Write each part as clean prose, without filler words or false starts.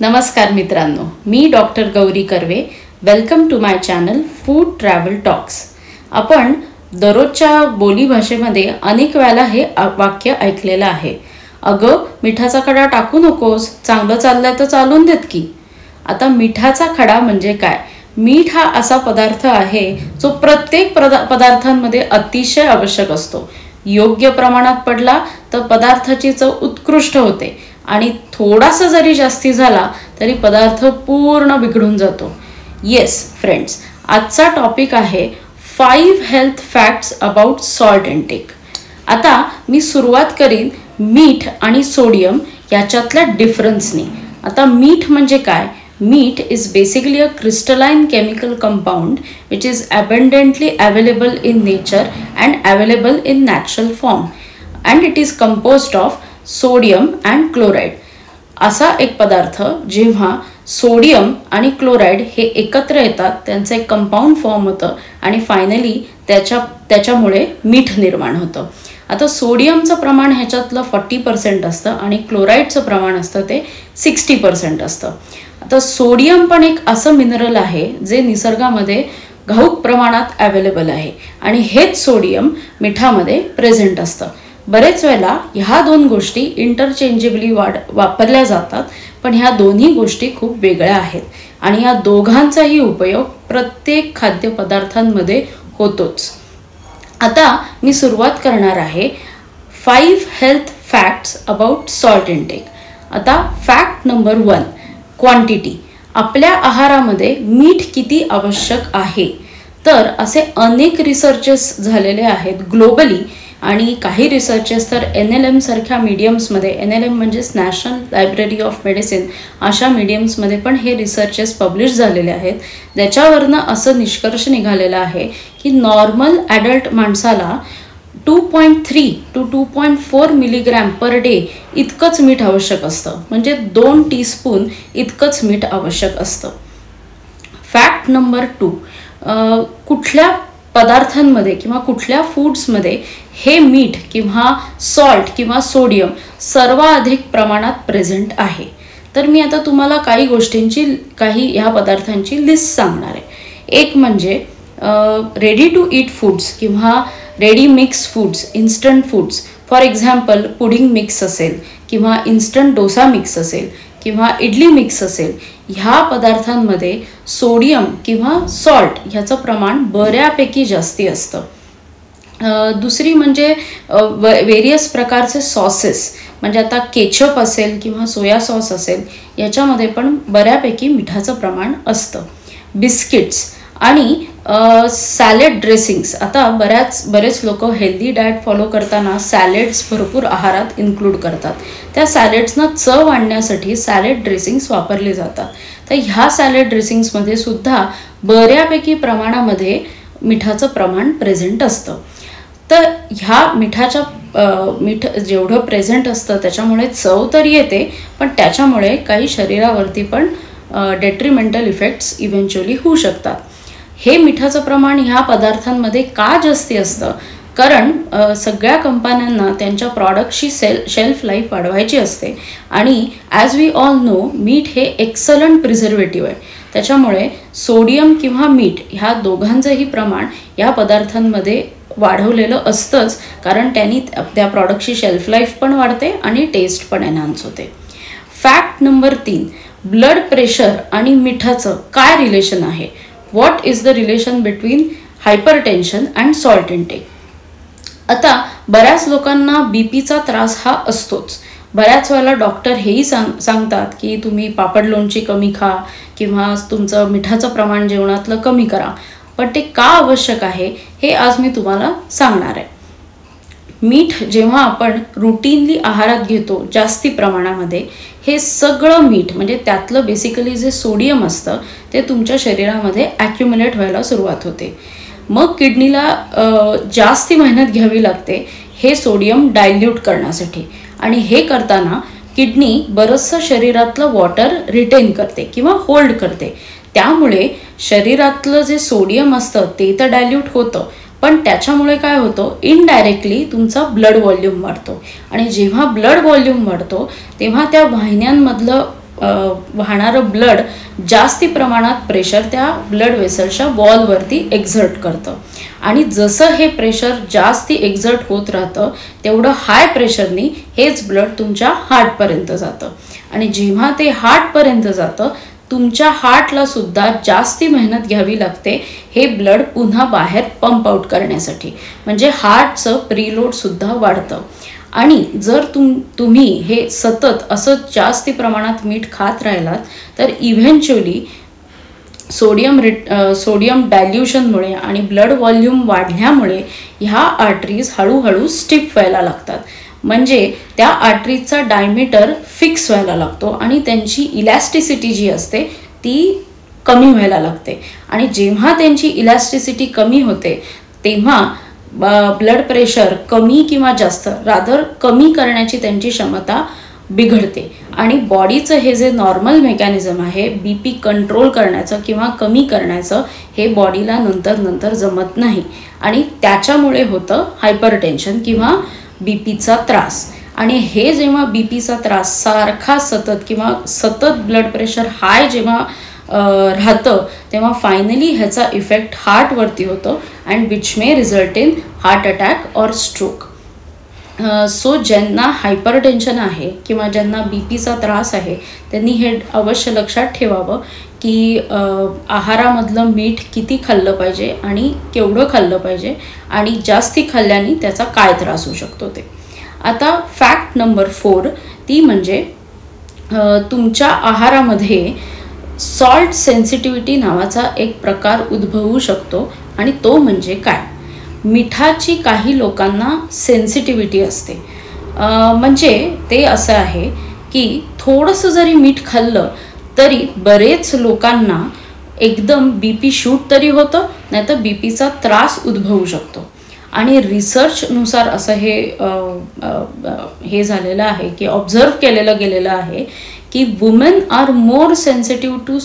नमस्कार मित्रांनो, मी doctor Gauri Karve. Welcome to my channel food travel talks. आपण दररोजच्या बोलीभाषेमध्ये अनेक वेळेला हे वाक्य ऐकलेलं आहे. अगं, मिठाचा खडा टाकू नकोस, चांगलं चाललंय तर चालून देत की. आता मिठाचा खडा म्हणजे काय? मीठ हा असा पदार्थ आहे जो प्रत्येक पदार्थांमध्ये अतिशय आवश्यक असतो. योग्य प्रमाणात पडला तर पदार्थाची चव उत्कृष्ट होते आणि थोडासा जरी जास्ती झाला तरी पदार्थ पूर्ण बिघडून जातो. येस फ्रेंड्स, आजचा टॉपिक आहे 5 health facts about salt intake. आता मी सुरुवात करीन मीठ आणि सोडियम याच्यातल्या डिफरन्सनी. आता मीठ म्हणजे काय? Meat is basically a crystalline chemical compound which is abundantly available in nature and available in natural form, and it is composed of sodium and chloride. असा एक पदार्थ जेव्हा सोडियम आणि क्लोराईड हे एकत्र येतात, त्यांचं एक कंपाऊंड फॉर्म होतं आणि फायनली त्याच्यामुळे मीठ निर्माण होतं. आता सोडियमचं प्रमाण ह्याच्यातलं 40% असतं आणि क्लोराईडचं प्रमाण असतं ते 60% असतं. आता सोडियम पण एक असं मिनरल आहे जे निसर्गामध्ये घाऊक प्रमाणात अवेलेबल आहे आणि हेच सोडियम मिठामध्ये प्रेझेंट असतं. बरेच वेळेला ह्या दोन गोष्टी इंटरचेंजेबली वापरल्या जातात, पण ह्या दोन्ही गोष्टी खूप वेगळ्या आहेत आणि या दोघांचाही उपयोग प्रत्येक खाद्यपदार्थांमध्ये होतोच. आता मी सुरुवात करणार आहे 5 health facts about salt intake. आता फॅक्ट नंबर 1, क्वांटिटी. आपल्या आहारामध्ये मीठ किती आवश्यक आहे? तर असे अनेक रिसर्चेस झालेले आहेत ग्लोबली आणि काही रिसर्चेस तर NLM सारख्या मीडियम्समध्ये, NLM म्हणजेच नॅशनल लायब्ररी ऑफ मेडिसिन, अशा मीडियम्समध्ये पण हे रिसर्चेस पब्लिश झालेले आहेत. ज्याच्यावरनं असं निष्कर्ष निघालेला आहे की नॉर्मल ॲडल्ट माणसाला 2.3 to 2.4 मिलीग्रॅम पर डे इतकंच मीठ आवश्यक असतं, म्हणजे 2 टीस्पून इतकंच मीठ आवश्यक असतं. फॅक्ट नंबर 2, कुठल्या पदार्थांमध्ये किंवा कुठल्या फूड्समध्ये हे मीठ किंवा सॉल्ट किंवा सोडियम सर्वाधिक प्रमाणात प्रेझेंट आहे? तर मी आता तुम्हाला काही गोष्टींची, काही ह्या पदार्थांची लिस्ट सांगणार आहे. एक म्हणजे रेडी टू ईट फूड्स किंवा ready mix foods, instant foods. For example pudding mix असेल किंवा इन्स्टंट डोसा मिक्स असेल किंवा इडली मिक्स असेल, ह्या पदार्थांमध्ये सोडियम किंवा सॉल्ट ह्याचं प्रमाण बऱ्यापैकी जास्ती असतं. दुसरी म्हणजे वेरियस प्रकारचे सॉसेस, म्हणजे आता केचप असेल किंवा सोया सॉस असेल, याच्यामध्ये पण बऱ्यापैकी मिठाचं प्रमाण असतं. बिस्किट्स आणि सॅलेड ड्रेसिंग्स. आता बरेच लोक हेल्दी डाएट फॉलो करताना सॅलेड्स भरपूर आहारात इन्क्लूड करतात. त्या सॅलेड्सना चव आणण्यासाठी सॅलेड ड्रेसिंग्स वापरले जातात. तर ह्या सॅलेड ड्रेसिंग्समध्ये सुद्धा बऱ्यापैकी प्रमाणामध्ये मिठाचं प्रमाण प्रेझेंट असतं. तर ह्या मीठ जेवढं प्रेझेंट असतं त्याच्यामुळे चव तर येते, पण त्याच्यामुळे काही शरीरावरती पण डेट्रिमेंटल इफेक्ट्स इव्हेंच्युअली होऊ शकतात. हे मिठाचं प्रमाण ह्या पदार्थांमध्ये का जास्ती असतं? कारण सगळ्या कंपन्यांना त्यांच्या प्रॉडक्टची शेल्फ लाईफ वाढवायची असते आणि ॲज वी ऑल नो, मीठ हे एक्सलंट प्रिझर्वेटिव्ह आहे. त्याच्यामुळे सोडियम किंवा मीठ ह्या दोघांचंही प्रमाण या पदार्थांमध्ये वाढवलेलं असतंच, कारण त्यांनी त्या प्रॉडक्टची शेल्फ लाईफ पण वाढते आणि टेस्ट पण एनहान्स होते. फॅक्ट नंबर 3, ब्लड प्रेशर आणि मिठाचं काय रिलेशन आहे? What is the relation between hypertension and salt intake? आता बऱ्याच लोकांना बीपीचा त्रास हा असतोच. बऱ्याच वेळेला डॉक्टर हेही सांगतात की तुम्ही पापड लोणची कमी खा किंवा तुमचं मिठाचं प्रमाण जेवणातलं कमी करा. पण ते का आवश्यक आहे हे आज मी तुम्हाला सांगणार आहे. मीठ जेव्हा आपण रुटीनली आहारात घेतो जास्ती प्रमाणामध्ये, हे सगळं मीठ म्हणजे त्यातलं बेसिकली जे सोडियम असतं ते तुमच्या शरीरामध्ये ॲक्युमुलेट व्हायला सुरुवात होते. मग किडनीला जास्ती मेहनत घ्यावी लागते हे सोडियम डायल्यूट करण्यासाठी, आणि हे करताना किडनी बरंचसं शरीरातलं वॉटर रिटेन करते किंवा होल्ड करते. त्यामुळे शरीरातलं जे सोडियम असतं ते तर डायल्यूट होतं, पण त्याच्यामुळे काय होतं, इनडायरेक्टली तुमचा ब्लड व्हॉल्यूम वाढतो आणि जेव्हा ब्लड व्हॉल्यूम वाढतो तेव्हा त्या वाहिन्यांमधलं वाहणारं ब्लड जास्ती प्रमाणात प्रेशर त्या ब्लड वेसल्सच्या वॉलवरती एक्झर्ट करतं आणि जसं हे प्रेशर जास्ती एक्झर्ट होत राहतं तेवढं हाय प्रेशरनी हेच ब्लड तुमच्या हार्टपर्यंत जातं आणि जेव्हा ते हार्टपर्यंत जातं तुमच्या हार्टला सुद्धा जास्ती मेहनत घ्यावी लागते हे ब्लड पुन्हा बाहेर पंप आउट करण्यासाठी, म्हणजे हार्टचं प्रीलोड सुद्धा वाढतं. आणि जर तुम्ही हे सतत असं जास्ती प्रमाणात मीठ खात राहिलात तर इव्हेंच्युअली सोडियम डायल्युशनमुळे आणि ब्लड व्हॉल्यूम वाढल्यामुळे ह्या आर्टरीज हळूहळू स्टिफ व्हायला लागतात, म्हणजे त्या आर्टरीजचा डायमीटर फिक्स व्हायला लागतो आणि त्यांची इलॅस्टिसिटी जी असते ती कमी व्हायला लागते. आणि जेव्हा त्यांची इलॅस्टिसिटी कमी होते तेव्हा ब्लड प्रेशर कमी किंवा जास्त रादर कमी करण्याची त्यांची क्षमता बिघडते आणि बॉडीचं हे जे नॉर्मल मेकॅनिझम आहे BP कंट्रोल करण्याचं किंवा कमी करण्याचं हे बॉडीला नंतर जमत नाही आणि त्याच्यामुळे होतं हायपरटेन्शन किंवा BPचा त्रास. आणि हे जेव्हा BPचा त्रास सारखा सतत ब्लड प्रेशर हाय जेव्हा राहतं तेव्हा फायनली ह्याचा इफेक्ट हार्टवरती होतो and which may result in heart attack और स्ट्रोक. सो ज्यांना हायपरटेन्शन आहे किंवा ज्यांना BPचा त्रास आहे त्यांनी हे अवश्य लक्षात ठेवावं की आहारामधलं मीठ किती खाल्लं पाहिजे आणि केवढं खाल्लं पाहिजे आणि जास्ती खाल्ल्याने त्याचा काय त्रास होऊ शकतो ते. आता फॅक्ट नंबर 4 ती म्हणजे तुमच्या आहारामध्ये सॉल्ट सेन्सिटिव्हिटी नावाचा एक प्रकार उद्भवू शकतो आणि तो म्हणजे काय. मिठाची काही लोकांना सेन्सिटिव्हिटी असते, म्हणजे ते असं आहे की थोडंसं जरी मीठ खाल्लं तरी बरेच लोकांना एकदम BP शूट तरी होतं नाहीतर BPचा त्रास उद्भवू शकतो. आणि रिसर्चनुसार असं हे झालेलं आहे की ऑब्झर्व केलेलं गेलेलं आहे की women are more sensitive to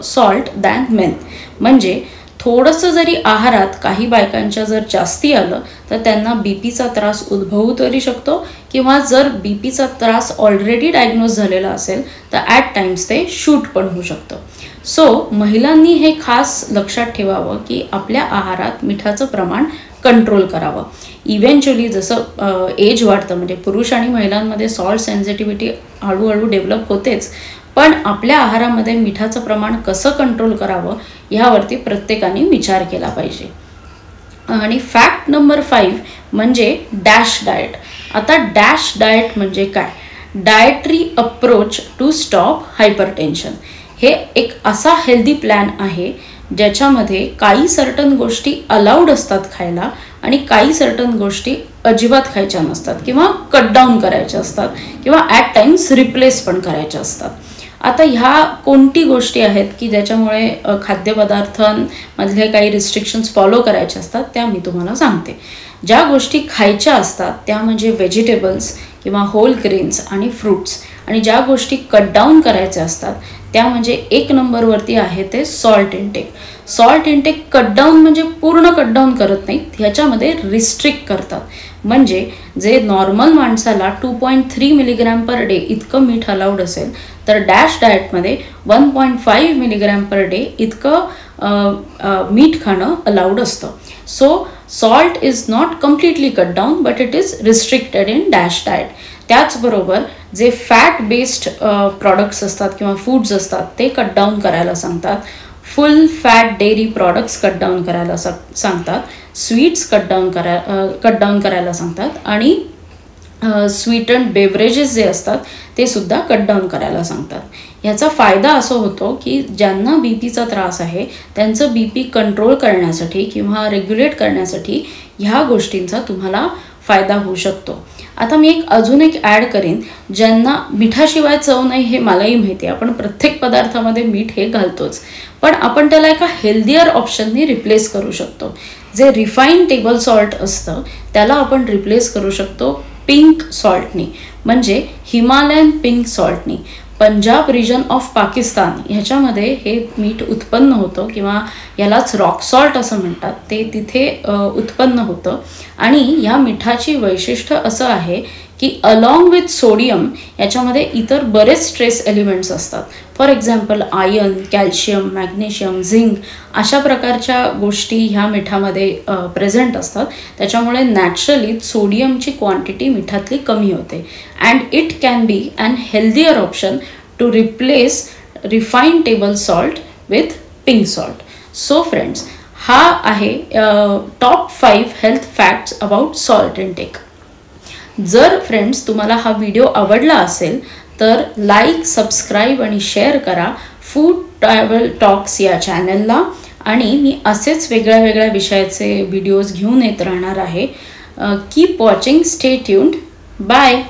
salt than men. म्हणजे थोडंसं जरी आहारात काही बायकांच्या जर जास्ती आलं तर त्यांना BPचा त्रास उद्भवू तरी शकतो किंवा जर BPचा त्रास ऑलरेडी डायग्नोज झालेला असेल तर ॲट टाइम्स ते शूट पण होऊ शकतं. सो महिलांनी हे खास लक्षात ठेवावं की आपल्या आहारात मिठाचं प्रमाण कंट्रोल करावं. इव्हेंच्युअली जसं एज वाढतं म्हणजे पुरुष आणि महिलांमध्ये सॉल्ट सेन्सिटिव्हिटी हळूहळू डेव्हलप होतेच, पण आपल्या आहारामध्ये मिठाचं प्रमाण कसं कंट्रोल करावं ह्यावरती प्रत्येकाने विचार केला पाहिजे. आणि फॅक्ट नंबर 5 म्हणजे डॅश डाएट. आता डॅश डाएट म्हणजे काय. Dietary approach to stop hypertension हे एक असा हेल्दी प्लॅन आहे ज्याच्यामध्ये काही सर्टन गोष्टी अलाउड असतात खायला आणि काही सर्टन गोष्टी अजिबात खायच्या नसतात किंवा कट डाऊन करायच्या असतात किंवा ॲट टाइम्स रिप्लेस पण करायच्या असतात. आता ह्या कोणती गोष्टी आहेत की ज्याच्यामुळे खाद्यपदार्थांमधले काही रिस्ट्रिक्शन्स फॉलो करायचे असतात त्या मी तुम्हाला सांगते. ज्या गोष्टी खायच्या असतात त्या म्हणजे व्हेजिटेबल्स किंवा होल ग्रेन्स आणि फ्रूट्स, आणि ज्या गोष्टी कट डाऊन करायच्या असतात त्या म्हणजे 1 नंबरवरती आहे ते salt intake. Salt intake cut down म्हणजे पूर्ण कट डाऊन करत नाहीत, ह्याच्यामध्ये रिस्ट्रिक्ट करतात. म्हणजे जे नॉर्मल माणसाला 2.3 मिलीग्रॅम पर डे इतकं मीठ अलाउड असेल तर डॅश डाएटमध्ये 1.5 मिलीग्रॅम पर डे इतकं मीठ खाणं अलाउड असतं. So salt is not completely cut down but it is restricted in dash diet. त्याचबरोबर जे फॅट बेस्ड प्रॉडक्ट्स असतात किंवा फूड्स असतात ते कट डाऊन करायला सांगतात. फुल fat dairy products cut down करायला सांगतात. स्वीट्स कट डाऊन करायला सांगतात आणि स्वीटन्ड बेवरेजेस जे असतात ते सुद्धा कट डाऊन करायला सांगतात. ह्याचा फायदा असा होतो की ज्यांना BPचा त्रास आहे त्यांचं BP कंट्रोल करण्यासाठी किंवा रेग्युलेट करण्यासाठी ह्या गोष्टींचा तुम्हाला फायदा होऊ शकतो. आता मी अजून एक ॲड करेन, ज्यांना मिठाशिवाय चव नाही हे मलाही माहिती आहे, आपण प्रत्येक पदार्थामध्ये मीठ हे घालतोच, पण आपण त्याला एका हेल्दियर ऑप्शननी रिप्लेस करू शकतो. जे रिफाईन टेबल सॉल्ट असतं त्याला आपण रिप्लेस करू शकतो पिंक सॉल्टनी, म्हणजे हिमालयन पिंक सॉल्टनी. पंजाब रिजन ऑफ पाकिस्तान ह्याच्यामध्ये हे मीठ उत्पन्न होतं किंवा यालाच रॉक सॉल्ट असं म्हणतात, ते तिथे उत्पन्न होतं. आणि या मिठाची वैशिष्ट्य असं आहे की अलॉंग विथ सोडियम याच्यामध्ये इतर बरेच ट्रेस एलिमेंट्स असतात. For example iron, calcium, magnesium, zinc अशा प्रकारच्या गोष्टी ह्या मिठामध्ये प्रेझेंट असतात. त्याच्यामुळे नॅचरली सोडियमची क्वांटिटी मिठातली कमी होते and it can be an healthier option to replace refined table salt with pink salt. So friends, हा आहे top 5 health facts about salt intake. जर फ्रेंड्स तुम्हाला हा व्हिडिओ आवडला असेल तर लाईक, सबस्क्राईब आणि शेअर करा फूड ट्रॅव्हल टॉक्स या चॅनलला. आणि मी असेच वेगळ्या वेगळ्या विषयाचे व्हिडिओज घेऊन येत राहणार आहे. Keep watching, stay tuned, bye.